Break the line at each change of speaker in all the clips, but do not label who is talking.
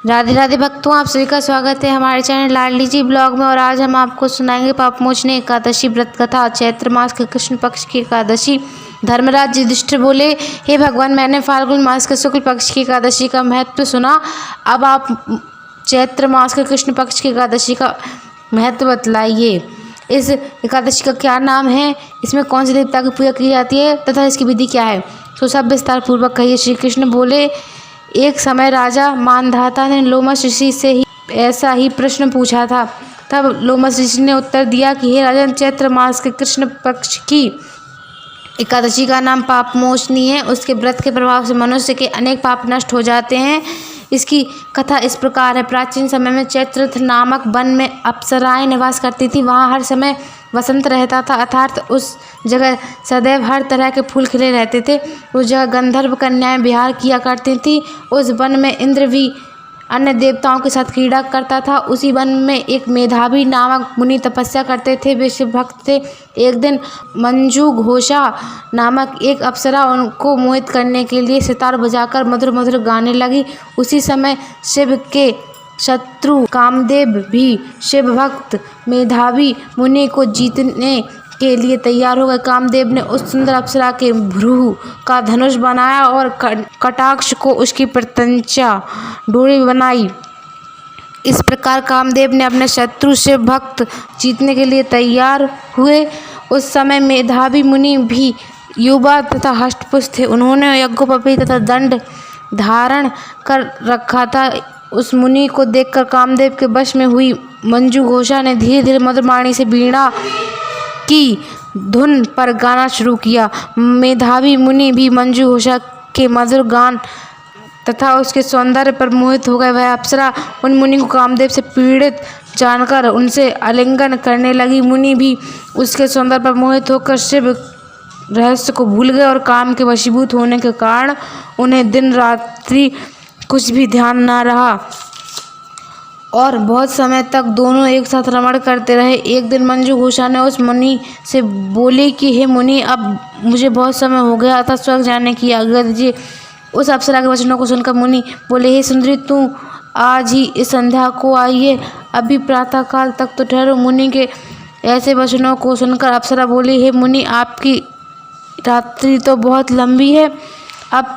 राधे राधे भक्तों, आप सभी का स्वागत है हमारे चैनल लाडली जी ब्लॉग में। और आज हम आपको सुनाएंगे पापमोचनी एकादशी व्रत कथा। चैत्र मास के कृष्ण पक्ष की एकादशी। धर्मराज युधिष्ठिर बोले, हे भगवान, मैंने फाल्गुन मास के शुक्ल पक्ष की एकादशी का महत्व सुना। अब आप चैत्र मास के कृष्ण पक्ष की एकादशी का महत्व बतलाइए। इस एकादशी का क्या नाम है, इसमें कौन से देवता की पूजा की जाती है तथा इसकी विधि क्या है, तो सब विस्तार पूर्वक कहिए। श्री कृष्ण बोले, एक समय राजा मानधाता ने लोमश ऋषि से ही ऐसा ही प्रश्न पूछा था। तब लोमश ऋषि ने उत्तर दिया कि हे राजन, चैत्र मास के कृष्ण पक्ष की एकादशी का नाम पापमोचनी है। उसके व्रत के प्रभाव से मनुष्य के अनेक पाप नष्ट हो जाते हैं। इसकी कथा इस प्रकार है। प्राचीन समय में चैत्रथ नामक वन में अप्सराएं निवास करती थी। वहाँ हर समय वसंत रहता था, अर्थात उस जगह सदैव हर तरह के फूल खिले रहते थे। उस जगह गंधर्व कन्याएं विहार किया करती थी। उस वन में इंद्र भी अन्य देवताओं के साथ क्रीड़ा करता था। उसी वन में एक मेधावी नामक मुनि तपस्या करते थे। वे शिव भक्त थे। एक दिन मंजू घोषा नामक एक अप्सरा उनको मोहित करने के लिए सितार बजाकर मधुर मधुर गाने लगी। उसी समय शिव के शत्रु कामदेव भी शिव भक्त मेधावी मुनि को जीतने के लिए तैयार हो गए। कामदेव ने उस सुंदर अप्सरा के भ्रूह का धनुष बनाया और कटाक्ष को उसकी प्रत्यंचा डोरी बनाई। इस प्रकार कामदेव ने अपने शत्रु शिव भक्त जीतने के लिए तैयार हुए। उस समय मेधावी मुनि भी युवा तथा हष्टपुष्ट थे। उन्होंने यज्ञोपवीत तथा दंड धारण कर रखा था। उस मुनि को देखकर कामदेव के वश में हुई मंजू घोषा ने धीरे धीरे मधुर वाणी से वीणा की धुन पर गाना शुरू किया। मेधावी मुनि भी मंजू घोषा के मधुर गान तथा उसके सौंदर्य पर मोहित हो गए। वह अप्सरा उन मुनि को कामदेव से पीड़ित जानकर उनसे आलिंगन करने लगी। मुनि भी उसके सौंदर्य पर मोहित होकर शिव रहस्य को भूल गए और काम के वशीभूत होने के कारण उन्हें दिन रात्रि कुछ भी ध्यान न रहा और बहुत समय तक दोनों एक साथ रमण करते रहे। एक दिन मंजू घोषा ने उस मुनि से बोली कि हे मुनि, अब मुझे बहुत समय हो गया, अतः स्वर्ग जाने की आज्ञा दीजिए। उस अप्सरा के वचनों को सुनकर मुनि बोले, हे सुंदरी, तू आज ही इस संध्या को आइए, अभी प्रातःकाल तक तो ठहरो। मुनि के ऐसे वचनों को सुनकर अप्सरा बोली, हे मुनि, आपकी रात्रि तो बहुत लंबी है। अब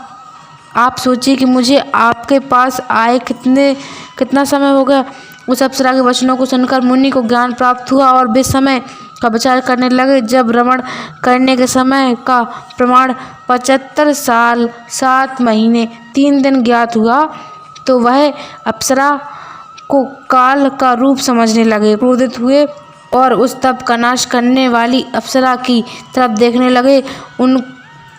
आप सोचिए कि मुझे आपके पास आए कितना समय हो गया। उस अप्सरा के वचनों को सुनकर मुनि को ज्ञान प्राप्त हुआ और वे समय का विचार करने लगे। जब रमण करने के समय का प्रमाण 75 साल 7 महीने 3 दिन ज्ञात हुआ तो वह अप्सरा को काल का रूप समझने लगे। क्रोधित हुए और उस तप का नाश करने वाली अप्सरा की तरफ देखने लगे।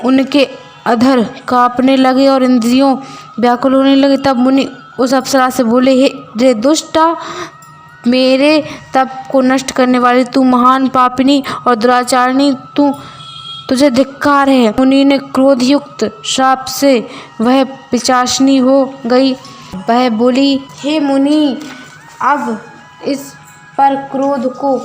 उनके अधर कांपने लगे और इंद्रियों व्याकुल होने लगे। तब मुनि उस अप्सरा से बोले, हे रे दुष्टा, मेरे तप को नष्ट करने वाली तू महान पापिनी और दुराचारिणी, तुझे धिक्कार है। मुनि ने क्रोधयुक्त श्राप से वह पिशाचिनी हो गई। वह बोली, हे मुनि, अब इस पर क्रोध को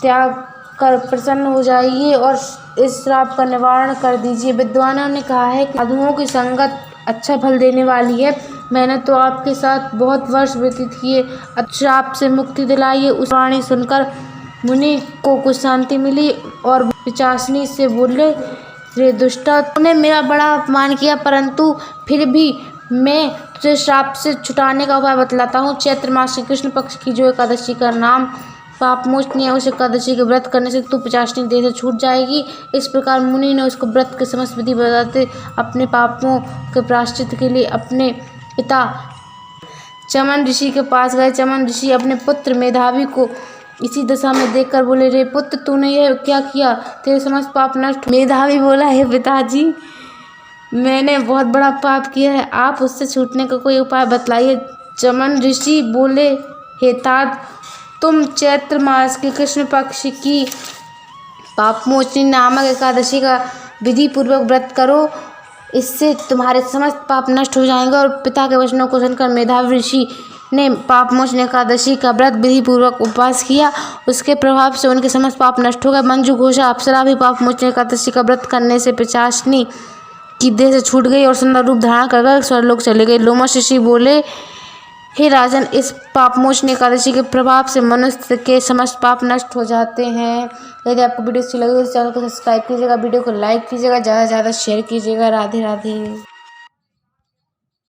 त्याग कर प्रसन्न हो जाइए और इस श्राप का निवारण कर दीजिए। विद्वानों ने कहा है कि साधुओं की संगत अच्छा फल देने वाली है। मैंने तो आपके साथ बहुत वर्ष व्यतीत किए, अब श्राप से मुक्ति दिलाइए। उस वाणी सुनकर मुनि को कुछ शांति मिली और पिशाचिनी से बोले, रे दुष्टा, तूने मेरा बड़ा अपमान किया, परंतु फिर भी मैं तुझे श्राप से छुटाने का उपाय बतलाता हूँ। चैत्र मास के कृष्ण पक्ष की जो एकादशी का नाम पापमोचनी है, उस एकादशी के व्रत करने से तू पिशाचिनी देह से छूट जाएगी। इस प्रकार मुनि ने उसको व्रत के समस्त विधि बताते अपने पापों के प्रायश्चित के लिए अपने पिता चमन ऋषि के पास गए। चमन ऋषि अपने पुत्र मेधावी को इसी दशा में देखकर बोले, रे पुत्र, तूने यह क्या किया, तेरे समस्त पाप नष्ट। मेधावी बोला, हे पिताजी, मैंने बहुत बड़ा पाप किया है, आप उससे छूटने का कोई उपाय बतलाइए। चमन ऋषि बोले, हे तात, तुम चैत्र मास के कृष्ण पक्ष की पापमोचनी नामक एकादशी का विधि पूर्वक व्रत करो, इससे तुम्हारे समस्त पाप नष्ट हो जाएंगे। और पिता के वचनों को सुनकर मेधावी ऋषि ने पापमोचनी एकादशी का व्रत विधि पूर्वक उपवास किया। उसके प्रभाव से उनके समस्त पाप नष्ट हो गए। मंजू घोषा अप्सरा भी पापमोचनी एकादशी का व्रत करने से पिशाचिनी की देह से छूट गई और सुंदर रूप धारण कर स्वर्गलोक चले गए। लोमश ऋषि बोले, हे राजन, इस पापमोचनी एकादशी के प्रभाव से मनुष्य के समस्त पाप नष्ट हो जाते हैं। यदि आपको वीडियो अच्छी लगे तो चैनल को सब्सक्राइब कीजिएगा, वीडियो को लाइक कीजिएगा, ज़्यादा से ज़्यादा शेयर कीजिएगा। राधे राधे।